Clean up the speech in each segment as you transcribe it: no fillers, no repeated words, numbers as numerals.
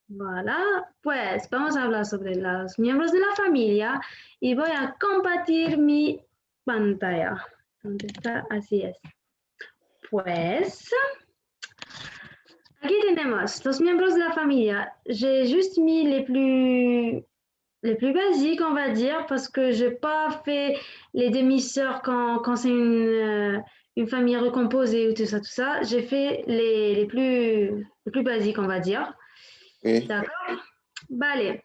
Voilà, pues vamos a hablar sobre los miembros de la familia y voy a compartir mi pantalla. ¿Dónde está? Así es. Pues aquí tenemos los miembros de la familia. J'ai juste mis les plus basiques, on va dire, parce que je n'ai pas fait les demi-sœurs quand c'est une famille recomposée ou tout ça, tout ça. J'ai fait les plus basiques, on va dire. Oui. D'accord? Vale.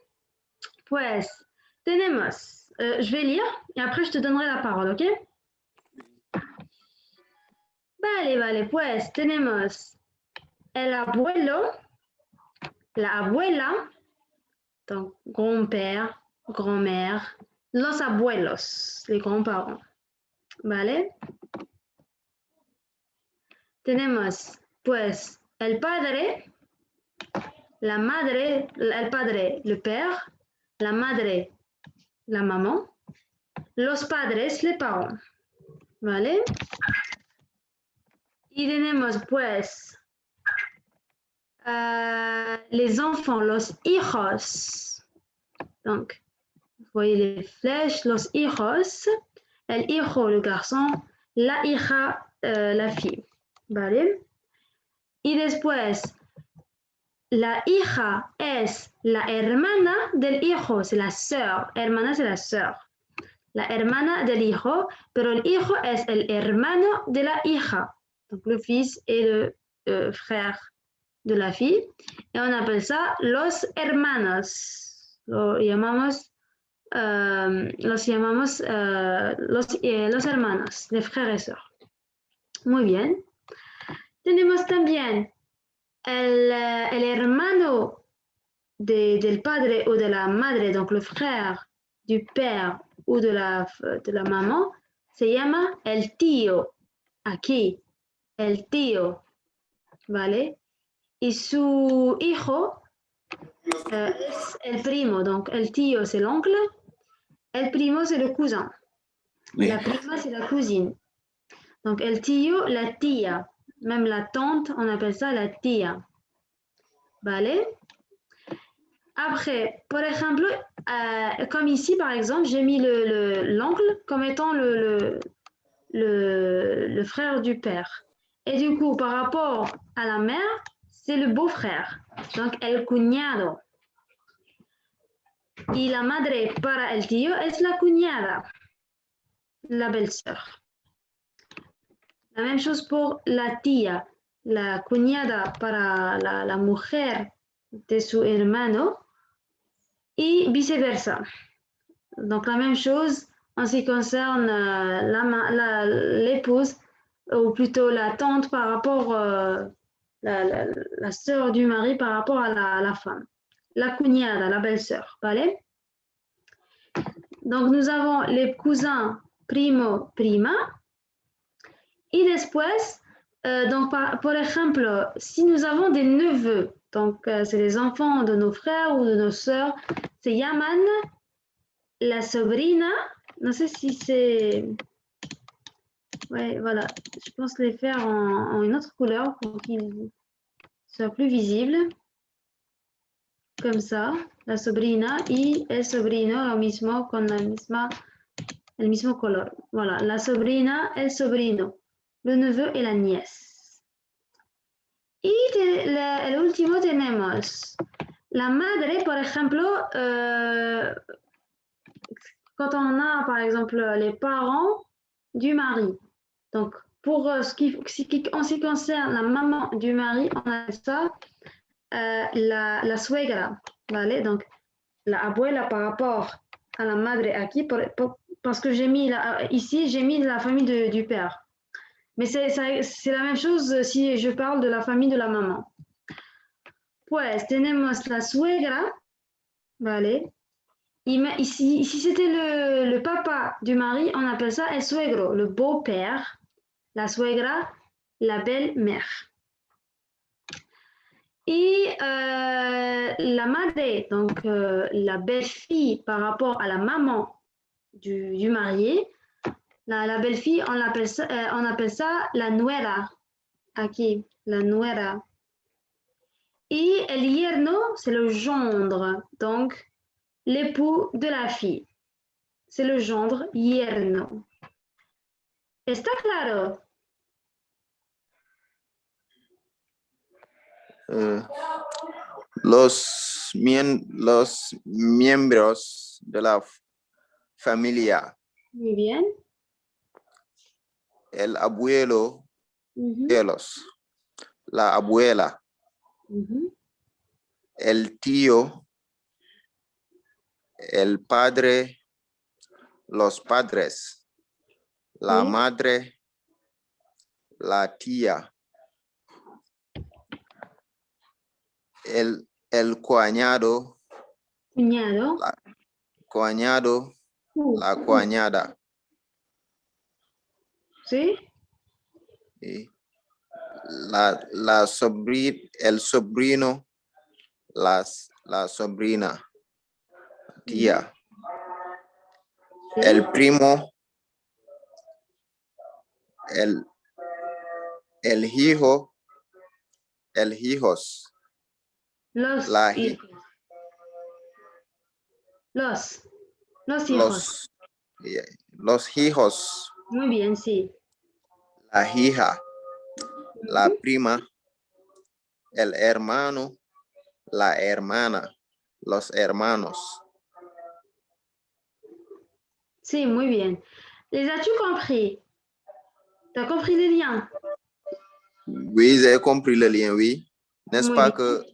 Pues, tenemos. Je vais lire et après je te donnerai la parole, ¿ok? Vale, vale. Pues, tenemos el abuelo, la abuela, donc grand-père, grand-mère, los abuelos, les grands-parents. Vale. Tenemos, pues, el padre, la madre, el padre, le père, la madre, la maman, los padres, les parents. ¿Vale? Y tenemos pues les enfants, los hijos. Donc, vous voyez les flèches, los hijos. El hijo, le garçon. La hija, la fille. ¿Vale? Y después, la hija es la hermana del hijo, c'est la sœur. Hermana, c'est la sœur. La hermana del hijo, pero el hijo es el hermano de la hija. Donc le fils et le frère de la fille. Et on appelle ça los hermanos. Los llamamos los hermanos, les frères et sœurs. Muy bien. Tenemos también el hermano del padre o de la madre, donc le frère du père ou de la maman, se llama el tío. Aquí, el tío, ¿vale? Y su hijo es el primo. Donc, el tío, c'est l'oncle. El primo, c'est le cousin. Oui. La prima, c'est la cousine. Donc, el tío, la tía. Même la tante, on appelle ça la tía. ¿Vale? Après, par exemple, comme ici, par exemple, j'ai mis l'oncle comme étant le frère du père. Et du coup, par rapport à la mère, c'est le beau-frère. Donc, el cuñado. Y la madre para el tío es la cuñada, la belle-sœur. La même chose pour la tía. La cuñada para la mujer de su hermano y vice-versa. Donc, la même chose en ce qui concerne l'épouse, ou plutôt la tante par rapport la sœur du mari par rapport à la femme. La cuñada, la belle-sœur, ¿vale? Donc, nous avons les cousins primo, prima. Y después, donc, par exemple, si nous avons des neveux, donc c'est les enfants de nos frères ou de nos sœurs, se llaman la sobrina. Non sais si c'est... Ouais, voilà. Je pense les faire en une autre couleur pour qu'ils soient plus visibles. Comme ça, la sobrina y el sobrino, lo mismo con el mismo color. Voilà, la sobrina, el sobrino, le neveu et la nièce. Y el último tenemos la madre, por ejemplo, quand on a, par exemple, les parents du mari. Donc, pour en ce qui concerne la maman du mari, on a ça la suegra, ¿vale? Donc, la abuela par rapport à la madre aquí, parce que j'ai mis ici, j'ai mis la famille du père. Mais c'est la même chose si je parle de la famille de la maman. Pues tenemos la suegra, ¿vale? Ici c'était le papa du mari, on appelle ça el suegro, le beau-père. La suegra, la belle-mère. Et la madre, donc la belle-fille par rapport à la maman du marié, la belle-fille, on appelle ça la nuera. Aquí, la nuera. Et el yerno, c'est le gendre, donc l'époux de la fille. C'est le gendre yerno. ¿Está claro? Los miembros de la familia. Muy bien. El abuelo, Mhm. la abuela, Mhm. el tío, el padre, los padres, la Sí. madre, la tía, el cuñado, Cuñado. cuñado, la cuñada. Sí. ¿Sí? El sobrino, la sobrina, tía, Sí. el primo, el hijo, el hijos, Los la, hijos. Los hijos. los hijos, Muy bien, sí. la hija, la Mhm. prima, el hermano, la hermana, los hermanos. Sí, muy bien. Les as-tu compris? T'as compris les liens? Oui, j'ai compris le lien, oui. N'est-ce Muy pas bien. que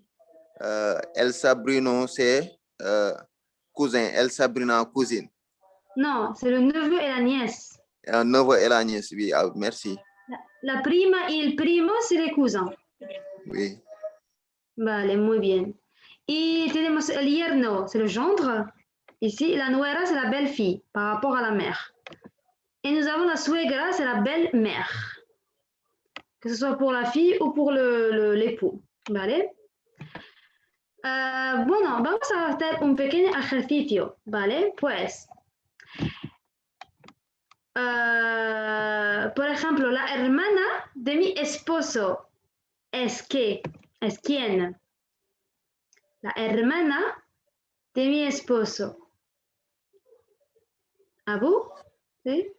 El Sabrino, c'est cousin, El Sabrina, cousine. Non, c'est le neveu et la nièce. Un neveu et la nièce, oui, merci. La prima y el primo, c'est les cousins. Oui. Vale, muy bien. Y tenemos el yerno, c'est le gendre. Ici, la nuera, c'est la belle-fille par rapport à la mère. Et nous avons la suegra, c'est la belle-mère. Que ce soit pour la fille ou pour l'époux. ¿Vale? Bueno, vamos a hacer un pequeño ejercicio, ¿vale? Pues, por ejemplo, la hermana de mi esposo es quién? La hermana de mi esposo. ¿A vous? ¿Sí?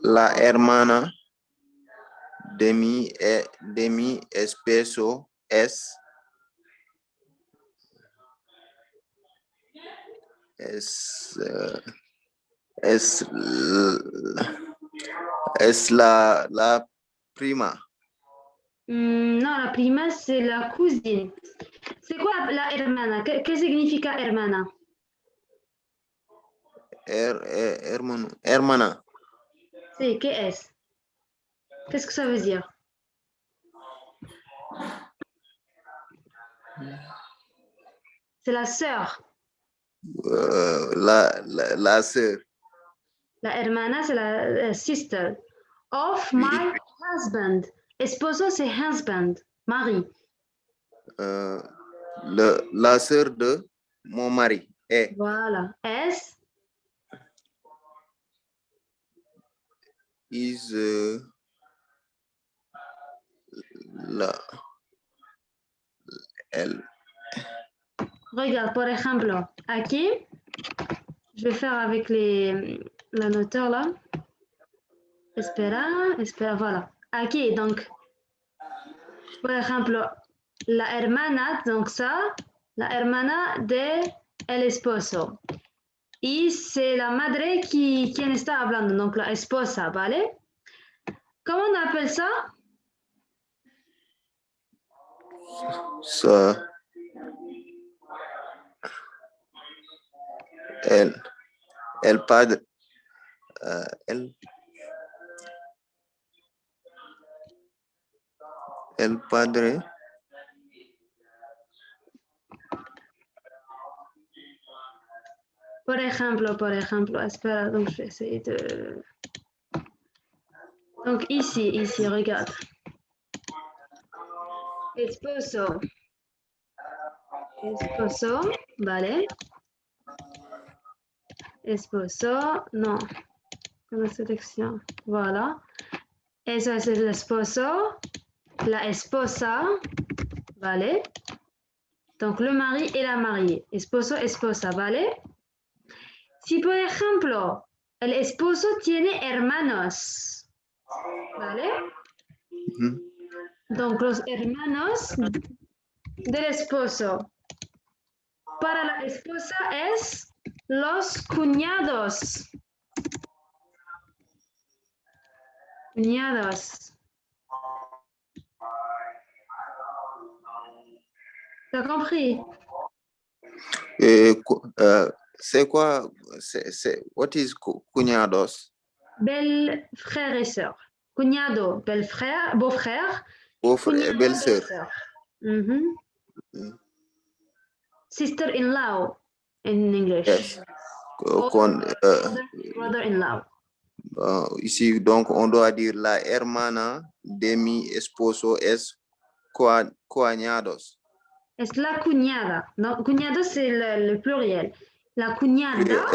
La hermana de mi esposo es la prima. Non, la prima, c'est la cousine. C'est quoi la hermana? ¿Qué significa hermana? Hermana. Sí, ¿qué es? Qu'est-ce que ça veut dire? C'est la sœur. La sœur. La hermana, c'est la sister of my husband. Esposo, c'est husband, mari. La sœur de mon mari. Voilà. Es is elle. Regarde, por ejemplo, aquí, je vais faire avec la noteur là. Espera, voilà. Aquí, donc, por ejemplo, la hermana, donc ça, la hermana de el esposo. Y c'est la madre quien está hablando, donc la esposa, ¿vale? Comment on appelle ça? Ça, el padre, el padre. Por ejemplo, espera, donc je vais essayer de... Donc ici, regarde. Esposo, ¿vale? Esposo, non, con la sélection, voilà. Et ça c'est l'esposo, la esposa, ¿vale? Donc, le mari et la mariée. Esposo, esposa, ¿vale? Si, por ejemplo, el esposo tiene hermanos, ¿vale? Donc, los hermanos del esposo. Para la esposa es los cuñados. Cuñados. T'as compris? C'est quoi? What is cuñados? Belle frère et sœur. Cuñado, belle frère, beau-frère. Cuñada, Belle-sœur. Sister-in-law in English. Yes. Brother-in-law. Ici, donc, on doit dire la hermana de mi esposo es cuñados. Es la cuñada. No, cuñado, c'est le pluriel. La cuñada.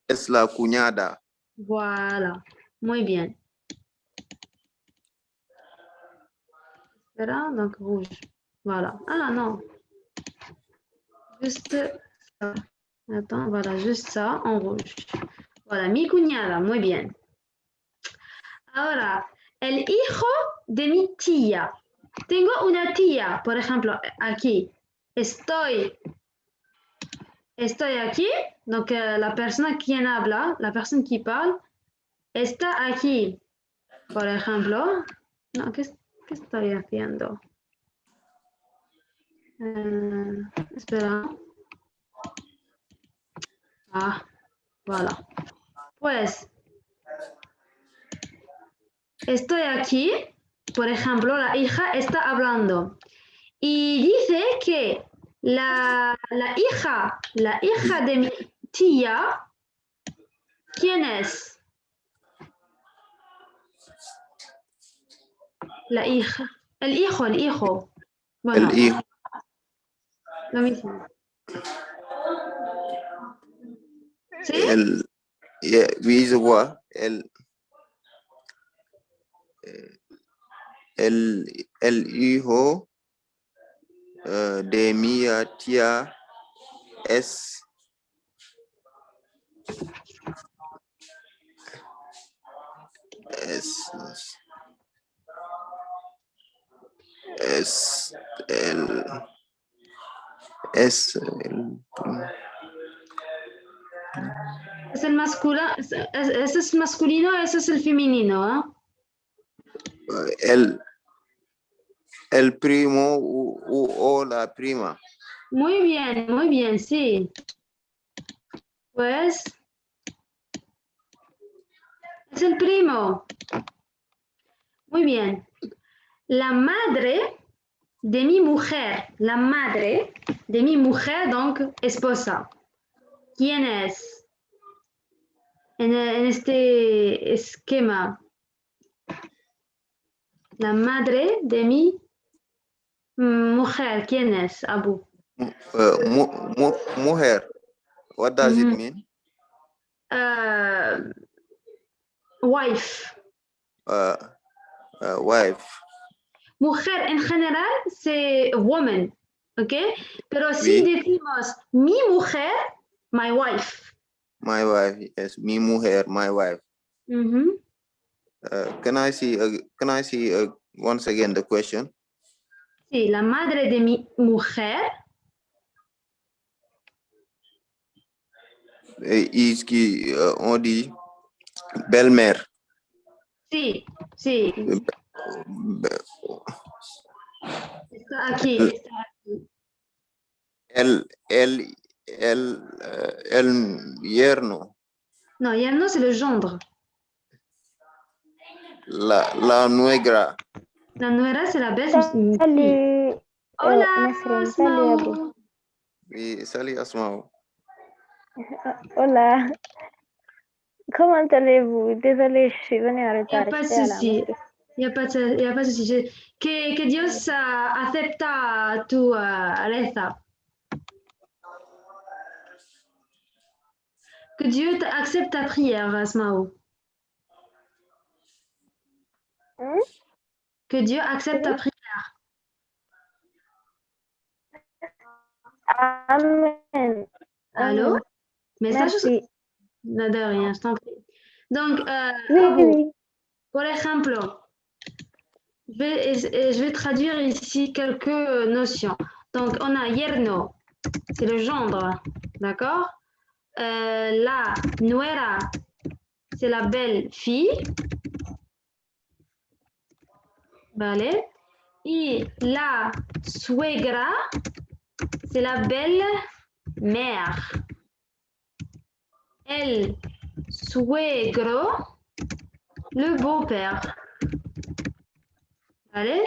Es la cuñada. Voilà. Muy bien. Espera, donc rouge. Voilà. Ah non. Juste ça. Attends, voilà, juste ça en rouge. Voilà, mi cuñada. Muy bien. Ahora, el hijo de mi tía. Tengo una tía, por ejemplo, aquí. Estoy aquí. Donc, la persona quien habla, la personne qui parle, está aquí. Por ejemplo. No, ¿qué estoy haciendo? Espera. Ah, voilà. Pues, estoy aquí. Por ejemplo, la hija está hablando. Y dice que la hija de mi tía, ¿quién es? La hija. El hijo. Bueno, El hijo. Lo mismo. ¿Sí? Oui, je vois. El hijo de mi tía es Es el masculino, ese es masculino, ese es el femenino, ¿eh? El primo o la prima. Muy bien, sí. Pues es el primo. Muy bien. La madre de mi mujer, donc esposa. ¿Quién es? En este esquema. La madre de mi mujer, ¿quién es, Abu? Mujer. What does it mean? Wife. Wife. Mujer en general, c'est woman, ¿ok? Pero si decimos mi mujer, my wife. My wife, yes. Mi mujer, my wife. Can I see once again the question? Sí, la madre de mi mujer. On dit belle-mère. Sí. Está aquí. El yerno. No, yerno c'est le gendre. La nuera. La nuera c'est la belle. Salut. Hola, Nasrin, salut Asmao. Abou. Oui, salut Asmao. Hola. Comment allez-vous? Désolée, je suis venue en Il n'y a retard. pas de j'étais à la souci. mosquée. Il n'y a pas de souci. Que Dios acepta tu reza. Que Dieu accepte ta prière, Asmao. Que Dieu accepte ta prière. Amen. Allô? Amen. Message? Merci. Non, de rien, je t'en prie. Donc, Oui, Abou, oui. pour exemple, je vais traduire ici quelques notions. Donc, on a yerno, c'est le gendre, d'accord? La nuera, c'est la belle fille. Vale. Et la suegra, c'est la belle mère. El suegro, le beau-père. Vale.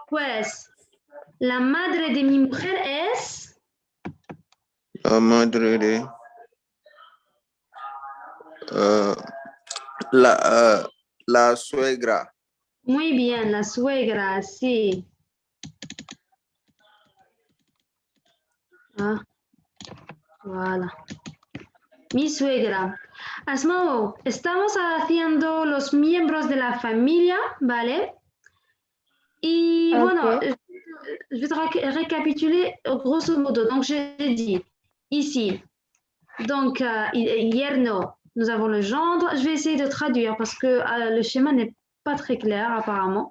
Pues, la madre de mi mujer es... La madre de la suegra. Muy bien, la suegra, sí. Ah, voilà. Mi suegra. Asmao, estamos haciendo los miembros de la familia, ¿vale? Y Ok. bueno, je vais te récapituler grosso modo. Donc, j'ai dit ici, donc, yerno, nous avons le gendre. Je vais essayer de traduire parce que le schéma n'est pas très clair apparemment.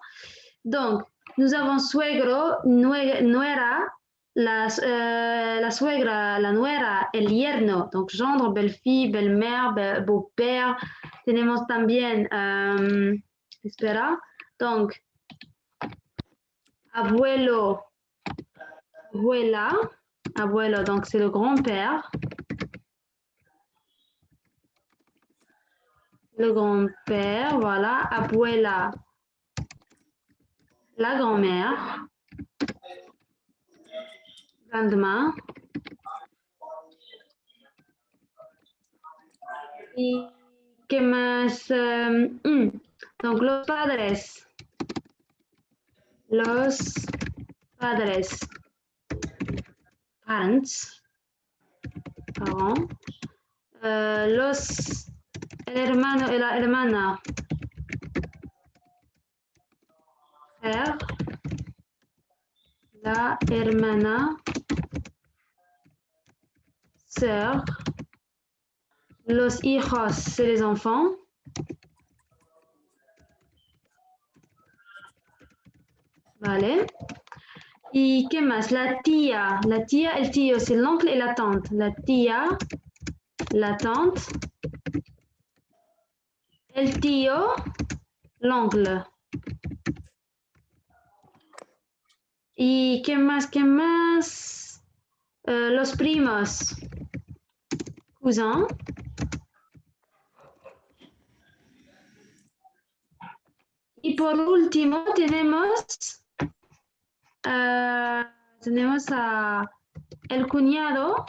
Donc, nous avons suegro, nuera, la suegra, la nuera, el yerno, donc gendre, belle-fille, belle-mère, beau-père. Tenemos también, espera, donc, abuelo, abuela, abuelo, donc c'est le grand-père. Le grand-père, voilà. Abuela, la grand-mère. Grandma. ¿Y qué más? Donc, los padres. Los padres. Parents. Parents. El hermano y la hermana. Frère. La hermana. Sœur. Los hijos, c'est les enfants. Vale. ¿Y qué más? La tía, el tío, c'est l'oncle et la tante. La tía, la tante. El tío, l'oncle. ¿Y qué más? ¿Qué más? Los primos, cousins. Y por último tenemos a el cuñado.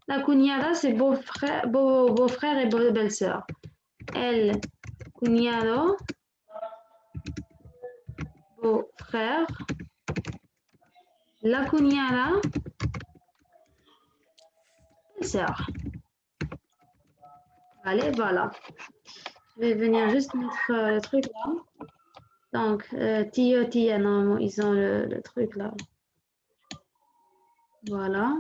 La cuñada, c'est beau-frère et belle-sœur. El cuñado, beau-frère. La cuñada, belle-sœur. Allez, voilà. Je vais venir juste mettre le truc là. Donc, Tio, Tia, non, ils ont le truc là. Voilà.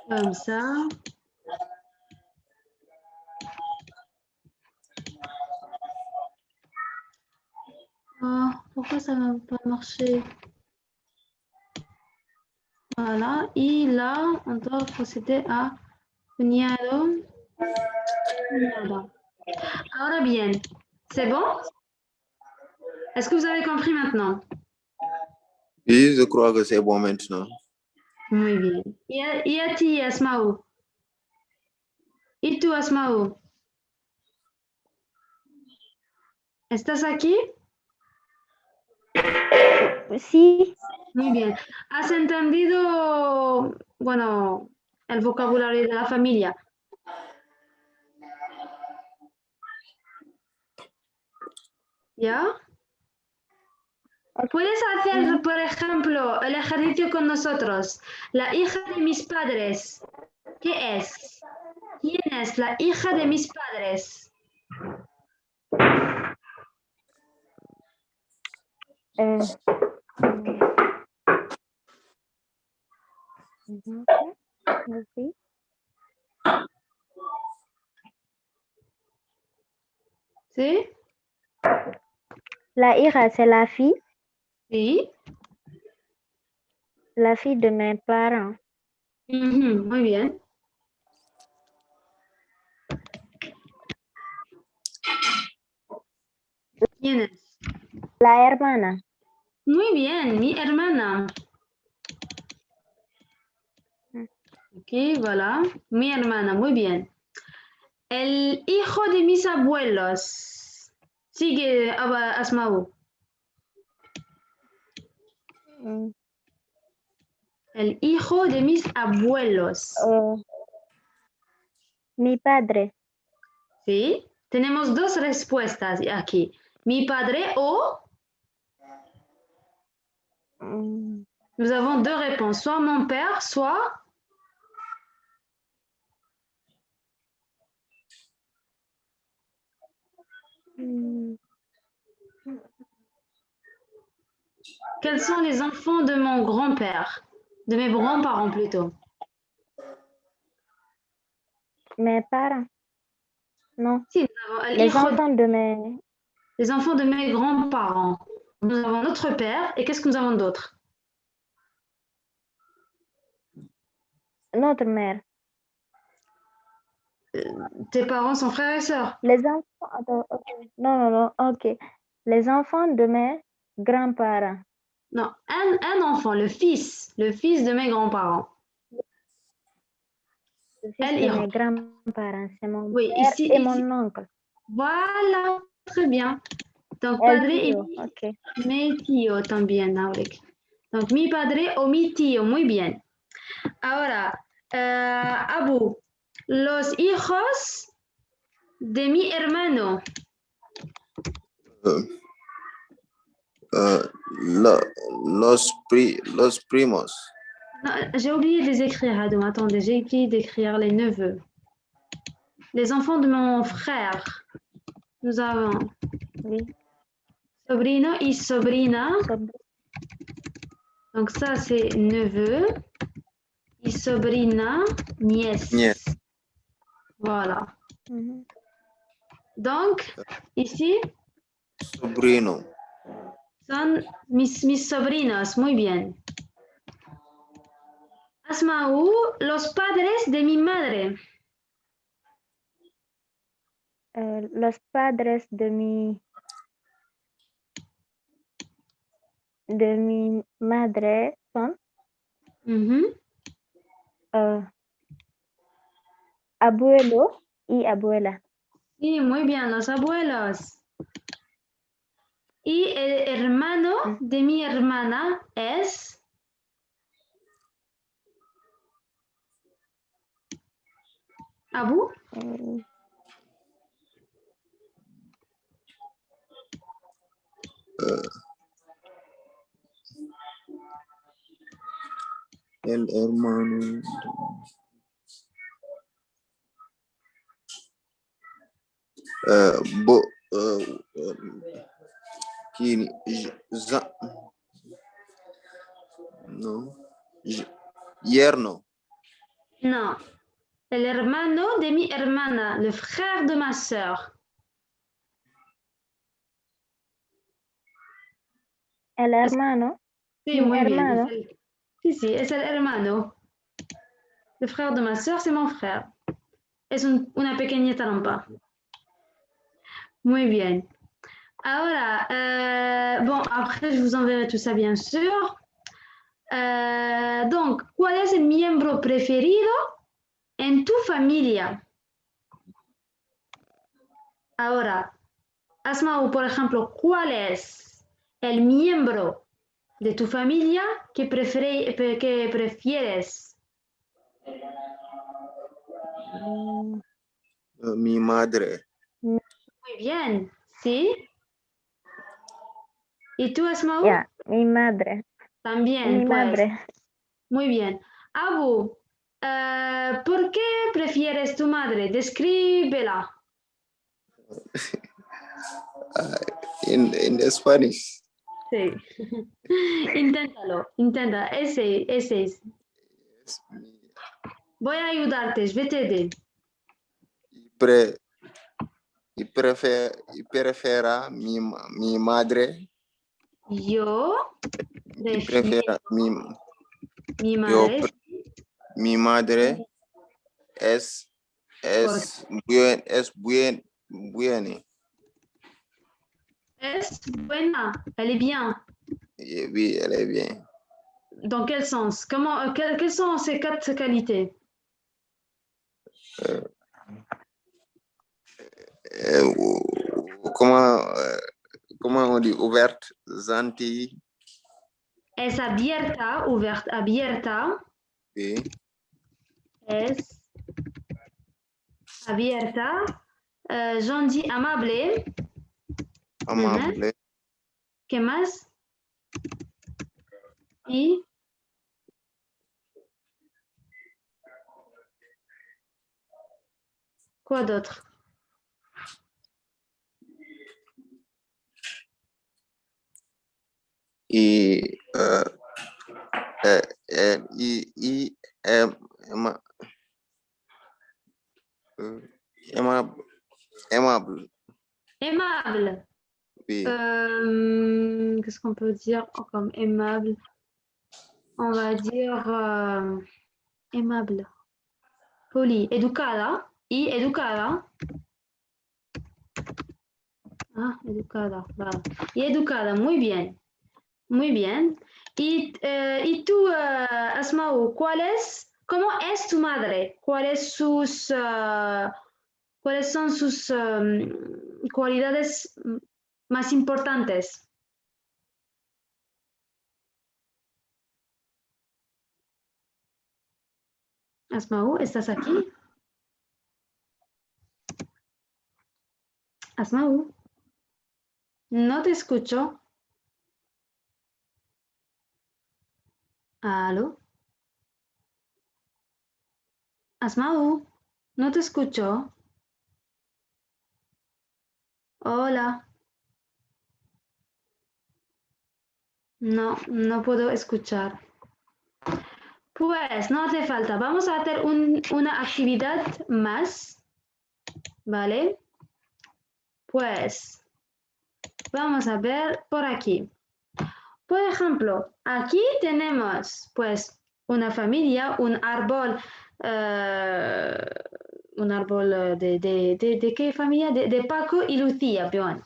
Comme ça. Oh, pourquoi ça ne va pas marcher? Voilà. Et là, on doit procéder à cuñado. Cuñada. Ahora bien, c'est bon? Est-ce que vous avez compris maintenant? Oui, je crois que c'est bon maintenant. Muy bien. ¿Y a ti, Asmau? ¿Y tú, Asmau? ¿Estás aquí? Sí. Muy bien. ¿Has entendido, bueno, el vocabulario de la familia? ¿Ya? Puedes hacer, por ejemplo, el ejercicio con nosotros. La hija de mis padres. ¿Qué es? ¿Quién es la hija de mis padres? Oui. C'est? La Ira, c'est la fille Oui. de mes parents. Muy bien. ¿Quién es? La hermana. Muy bien, mi hermana. Ok, voilà. Mi hermana, muy bien. El hijo de mis abuelos. Sigue, Asmau. El hijo de mis abuelos. Mi padre. ¿Sí? Tenemos dos respuestas aquí. Mi padre o... Nous avons deux réponses. Soit mon père, soit... Quels sont les enfants de mon grand-père? De mes grands-parents plutôt. Mes parents. Non. Si, nous avons Les enfants de mes... Les enfants de mes grands-parents. Nous avons notre père et qu'est-ce que nous avons d'autre? Notre mère. Tes parents sont frères et sœurs? Les enfants... Attends, okay. Non, ok. Les enfants de mes grands-parents. Non, un enfant, le fils de mes grands-parents. Le fils de mes grands-parents, c'est mon père ici, et mon oncle. Voilà, très bien. Donc, El padre tío, y okay. mi tío también, Aurek. Donc, mi padre o mi tío, muy bien. Ahora, Abu, los hijos de mi hermano. Los primos. J'ai oublié de les écrire, Adou. Attendez, j'ai oublié d'écrire les neveux. Les enfants de mon frère. Nous avons sobrino y sobrina. Donc ça, c'est neveu. Y sobrina, nièce. Voilà. Donc, ici, sobrino. Son mis sobrinos. Muy bien. Asmau, los padres de mi madre. Los padres de mi madre son abuelo y abuela. Sí, muy bien, los abuelos. Y el hermano de mi hermana es... ¿Abu? El hermano. No. Yerno. No. El hermano de mi hermana, le frère de ma sœur. El hermano. Sí, muy bien. Sí, es el hermano. Le frère de ma sœur, c'est mon frère. Es una pequeña trampa. Muy bien. Ahora, bon, après, je vous enverrai tout ça, bien sûr. Donc, ¿cuál es el miembro preferido en tu familia? Ahora, Asmau, por ejemplo, ¿cuál es el miembro de tu familia que prefieres? Mi madre. Muy bien, ¿sí? ¿Y tú, Asmau? Ya, mi madre. También, mi pues. madre. Muy bien. Abu, ¿por qué prefieres tu madre? Descríbela. In Spanish. Sí. Inténtalo, intenta, ese. Es Voy a ayudarte, je vais t'aider. pre, y prefiera mi madre. Yo Y prefiera mi yo, madre mi madre es buena. es buena, elle est bien. Oui, elle est bien. Dans quel sens? Quelles sont ces 4 qualités? Comment on dit ouverte, gentille. Es abierta, ouverte, abierta. Oui. Es abierta. Gentil, amable. Amable. ¿Qué más? Y quoi d'autre? Y aimable. Aimable. Oui. Qu'est-ce qu'on peut dire comme aimable? On va dire aimable. Poli. Educada. Y educada. Ah, educada. Vale. Y educada. Muy bien. Muy bien. Y tú, Asmau, cómo es tu madre? ¿Cuáles son sus cualidades más importantes? Asmau, ¿estás aquí? Asmau, no te escucho. ¿Aló? Asmau, no te escucho. Hola. No, no puedo escuchar. Pues no hace falta. Vamos a hacer una actividad más. ¿Vale? Pues vamos a ver por aquí. Por ejemplo, aquí tenemos pues una familia, un árbol de ¿qué familia? De Paco y Lucía. Bien.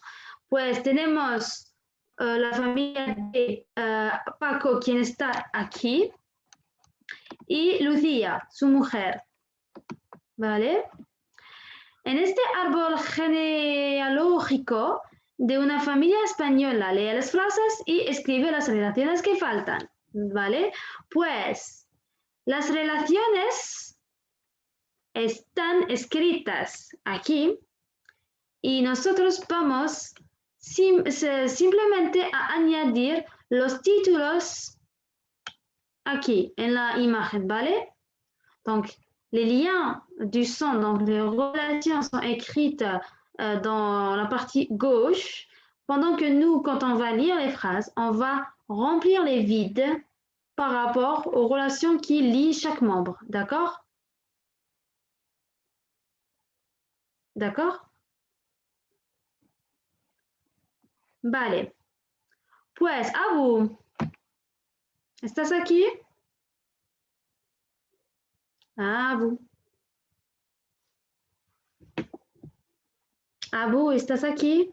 Pues tenemos la familia de Paco, quien está aquí, y Lucía, su mujer. ¿Vale? En este árbol genealógico de una familia española, lee las frases y escribe las relaciones que faltan, ¿vale? Pues las relaciones están escritas aquí y nosotros vamos simplemente a añadir los títulos aquí en la imagen, ¿vale? Donc, les liens du son, donc les relations sont écrites dans la partie gauche, pendant que nous, quand on va lire les phrases, on va remplir les vides par rapport aux relations qui lient chaque membre. D'accord? D'accord? Vale. Pues, Abu, ¿estás aquí? Abu. Abu, ¿estás aquí?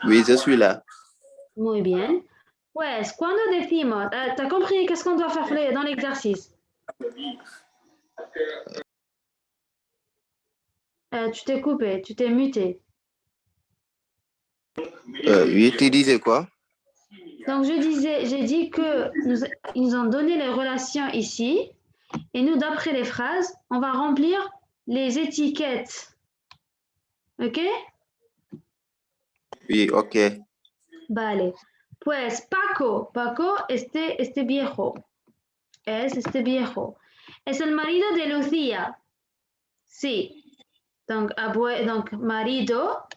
Oui, je suis là. Muy bien. Pues, cuando decimos, ¿t'as compris qu'est-ce qu'on doit faire dans l'exercice? Tu t'es coupé, tu t'es muté. Oui, tu disais quoi? Donc, j'ai dit que ils nous ont donné les relations ici, et nous, d'après les phrases, on va remplir les étiquettes. ¿Ok? Oui, ok. Vale. Pues Paco, este viejo. Es este viejo. Es el marido de Lucía. Sí. Donc marido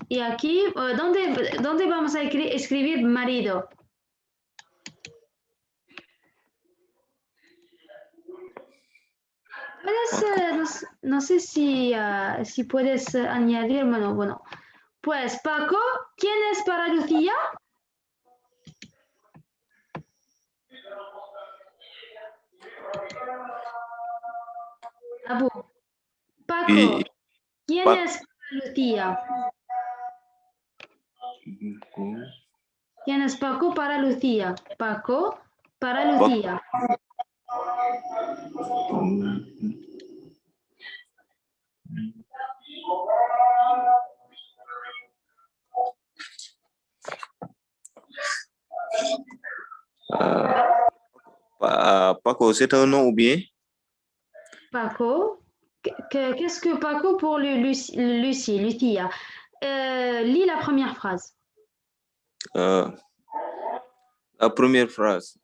Y aquí, ¿dónde vamos a escribir marido? No sé si puedes añadir, bueno. Pues Paco, ¿quién es para Lucía? Abu. Paco, Y ¿quién es para Lucía? ¿Quién es Paco para Lucía? Paco para Lucía. Paco, c'est un nom ou bien? Paco. Qu'est-ce que Paco pour Lucia? Lis la première phrase. La première phrase.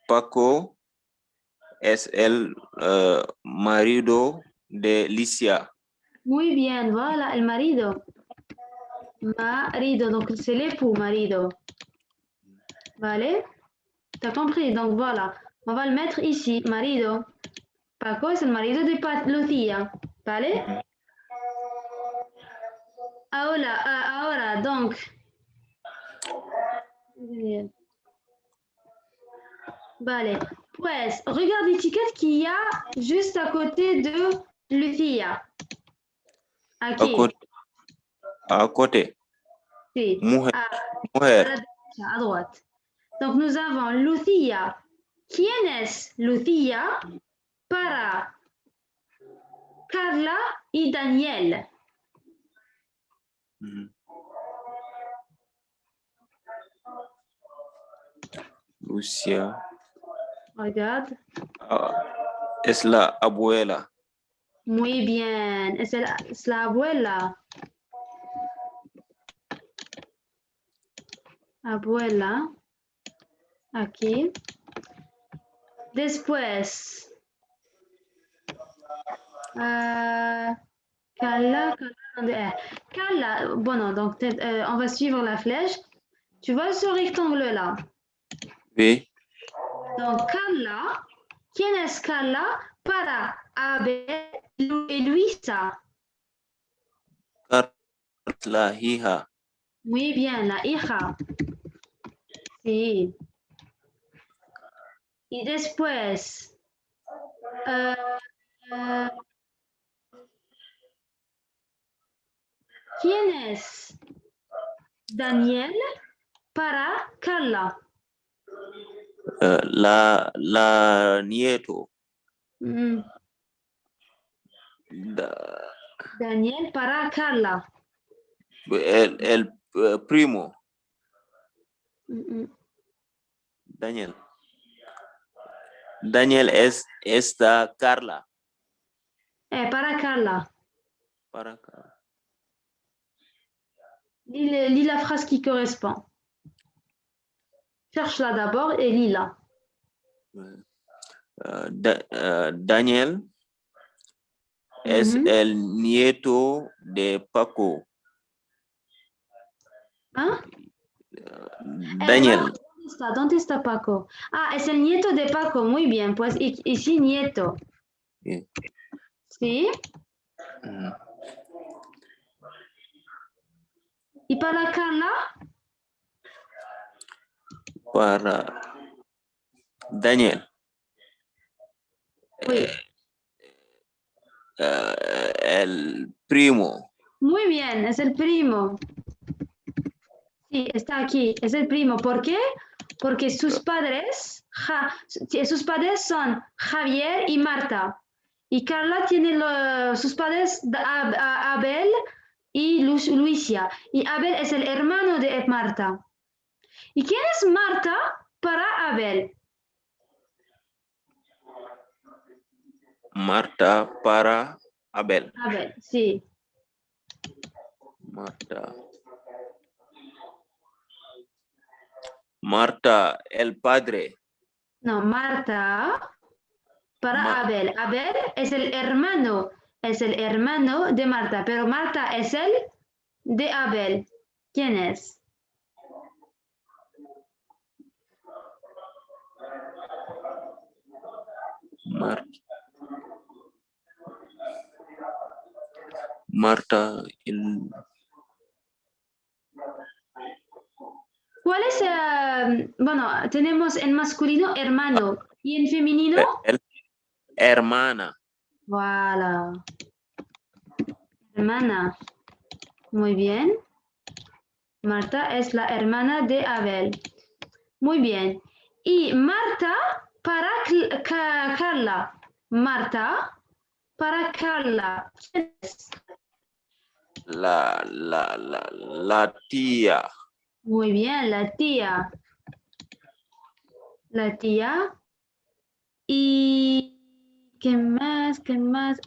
Paco es el marido de Licia. Muy bien, voilà, el marido. Marido, donc c'est l'époux, marido. Vale? T'as compris? Donc voilà, on va le mettre ici, marido. Paco es el marido de Lucía. Vale? Ahora, donc. Vale. Pues, regarde l'étiquette qu'il y a juste à côté de Lucía. Aquí. À côté. Sí. Mujer. À droite. Donc nous avons Lucía. ¿Quién es Lucía para Carla y Daniel? Lucia. Regarde. Es la abuela. Muy bien. Es la abuela. Abuela. Aquí. Después. Carla, bon, donc on va suivre la flèche. Tu vois ce rectangle-là? Oui. Donc, Carla, ¿quién es Carla para Abel y Luisa? La hija. Muy bien, la hija. Sí. Y después, ¿quién es Daniel para Carla? La nieto. Daniel para Carla. El primo. Daniel es esta Carla. Para Carla. Para Carla. Lis la phrase qui correspond. Cherche-la d'abord et lis-la. Daniel es el nieto de Paco. ¿Ah? Daniel. ¿Dónde está Paco? Ah, es el nieto de Paco. Muy bien, pues ici nieto. Sí. ¿Sí? ¿Y para Carla? Para Daniel. Oui. El primo. Muy bien, es el primo. Sí, está aquí, es el primo. ¿Por qué? Porque sus padres son Javier y Marta. Y Carla tiene sus padres Abel y Luisa. Y Abel es el hermano de Marta. ¿Y quién es Marta para Abel? Marta para Abel. Abel, sí. Marta, el padre. No, Marta para Abel. Abel es el hermano es el hermano de Marta, pero Marta es el de Abel. ¿Quién es? Marta, ¿Cuál es? Bueno, tenemos en masculino hermano y en femenino. hermana. Voilà. Hermana. Muy bien. Marta es la hermana de Abel. Muy bien. Y Marta para Carla. Marta para Carla. ¿Quién es? La tía. Muy bien, la tía. La tía. ¿Y qué más? ¿Qué más?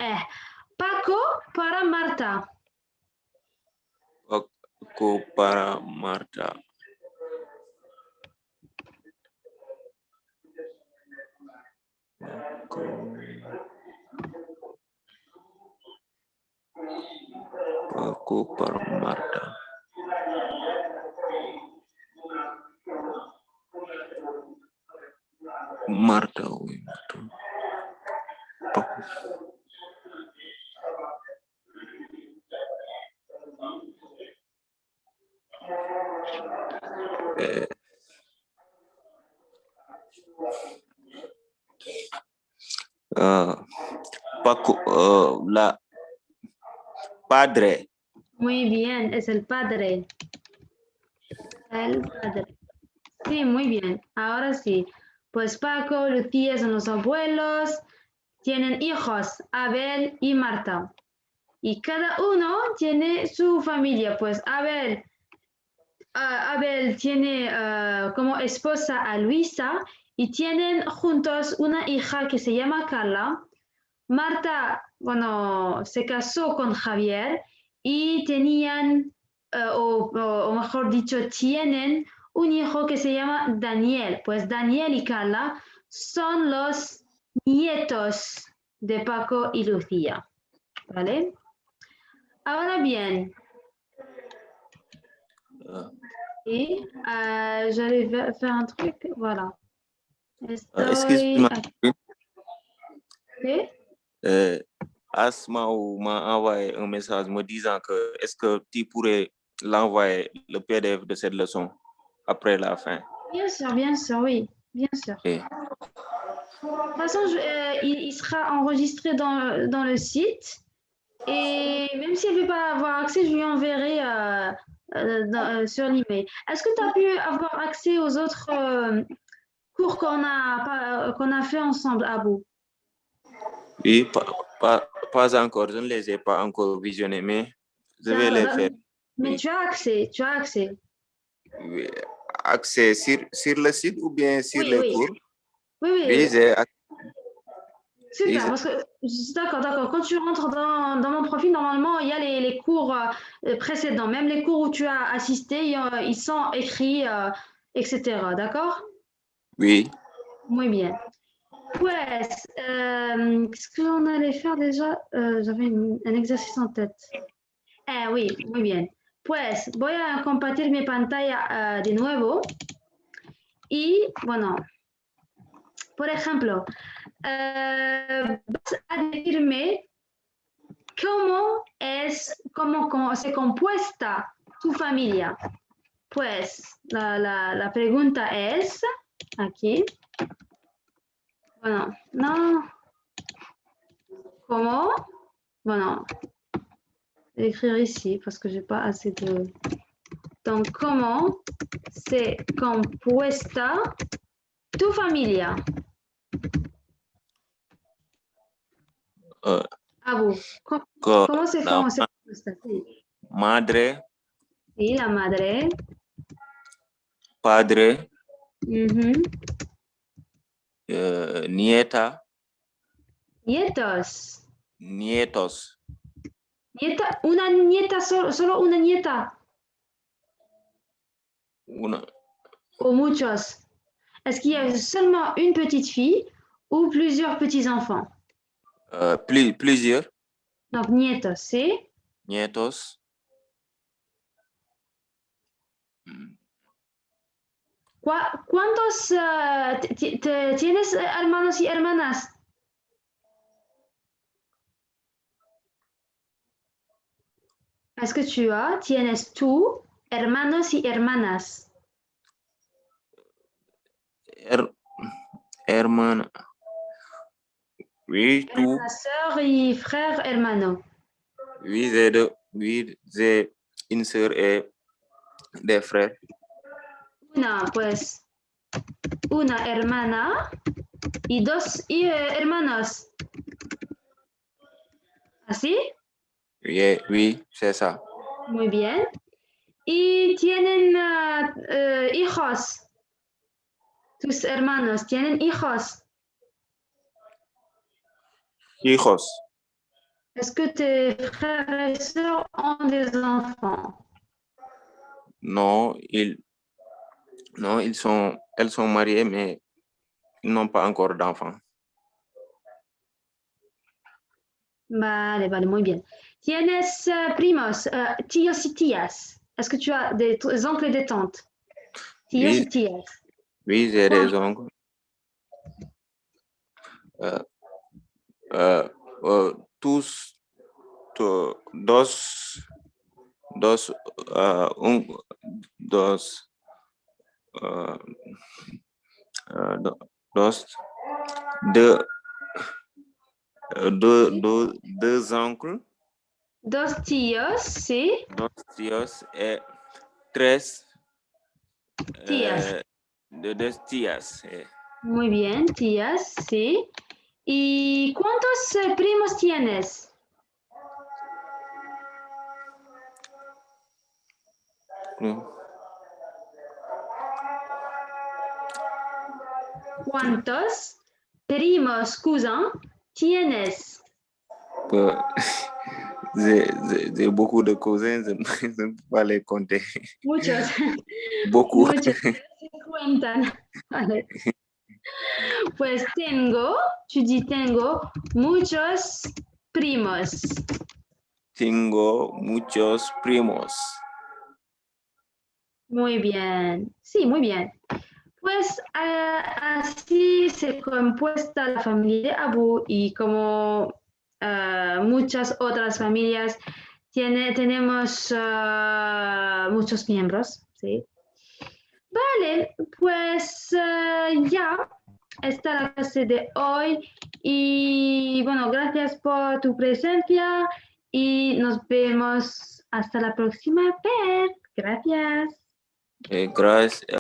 Paco para Marta. Paco para Marta. Paco para Marta. Marta, oui, Marta. Paco. Paco, la padre. Muy bien, es el padre. El padre. Sí, muy bien. Ahora sí. Pues Paco, Lucía son los abuelos. Tienen hijos, Abel y Marta. Y cada uno tiene su familia. Pues Abel tiene como esposa a Luisa y tienen juntos una hija que se llama Carla. Marta, bueno, se casó con Javier y tenían, o mejor dicho, tienen un hijo que se llama Daniel. Pues Daniel y Carla son los nietos de Paco y Lucía. ¿Vale? Ahora bien, et j'allais faire un truc, voilà. Excuse-moi. Okay. Asma m'a envoyé un message me disant que est-ce que tu pourrais l'envoyer le PDF de cette leçon après la fin? Bien sûr, oui, bien sûr. Okay. De toute façon, il sera enregistré dans le site et même si elle ne veut pas avoir accès, je lui enverrai sur l'email. Est-ce que tu as pu avoir accès aux autres cours qu'on a fait ensemble, Abou? Oui, pas encore, je ne les ai pas encore visionnés, mais je vais les faire. Mais oui. tu as accès. Oui. Accès sur le site ou bien sur Oui, les oui. cours? Oui. Oui, j'ai Super, parce que d'accord. Quand tu rentres dans mon profil, normalement, il y a les cours précédents. Même les cours où tu as assisté, ils sont écrits, etc. D'accord? Oui. Muy bien. Pues, qu'est-ce qu'on allait faire déjà? J'avais un exercice en tête. Oui, muy bien. Pues, voy a compartir mi pantalla de nuevo. Y, bueno, por ejemplo, vas a decirme cómo se compuesta tu familia. Pues la pregunta es aquí. Bueno, no. ¿Cómo? Bueno, je vais écrire ici parce que j'ai pas assez de. Donc, ¿cómo se compuesta tu familia? Abu, ¿cómo se compuesta? Sí. Madre. Sí, la madre. Padre. Nieta. Nietos. Nietos. Nieta, una nieta, solo una nieta. Una. O muchos. Est-ce qu'il y a seulement une petite fille ou plusieurs petits-enfants? Plusieurs. Donc, nietos, ¿sí? Nietos. ¿Cuántos tienes hermanos y hermanas? Est-ce que tienes tú hermanos y hermanas? Hermana. Oui, tout. Hermanas, sœurs y frères, hermano. Oui, j'ai une sœur et des frères. Una hermana y dos hermanos. ¿Así? Oui, c'est ça. Muy bien. ¿Y tienen hijos? Tus hermanos tienen hijos. Hijos. Est-ce que tes frères et sœurs ont des enfants? Non, elles sont mariées, mais ils n'ont pas encore d'enfants. Vale, muy bien. ¿Tienes primos, tíos y tías? Est-ce que tu as des oncles et des tantes? Tíos Oui, y tías. oui, j'ai des oncles. Tous, deux oncles. Dos tíos, sí. Dos tíos et tres Tías. dos tías. Muy bien, tías, sí. ¿Y cuántos primos tienes? ¿Cuántos primos, cousins, tienes? J'ai beaucoup de cousins, je ne peux pas les compter. Muchos. Beaucoup. Muchos. Se cuentan. Vale. Pues tu dis tengo muchos primos. Tengo muchos primos. Muy bien. Sí, muy bien. Pues así se compuesta la familia de Abu y como muchas otras familias tenemos muchos miembros, ¿sí? Vale, pues ya está la clase de hoy y bueno, gracias por tu presencia y nos vemos hasta la próxima vez. Gracias. Gracias.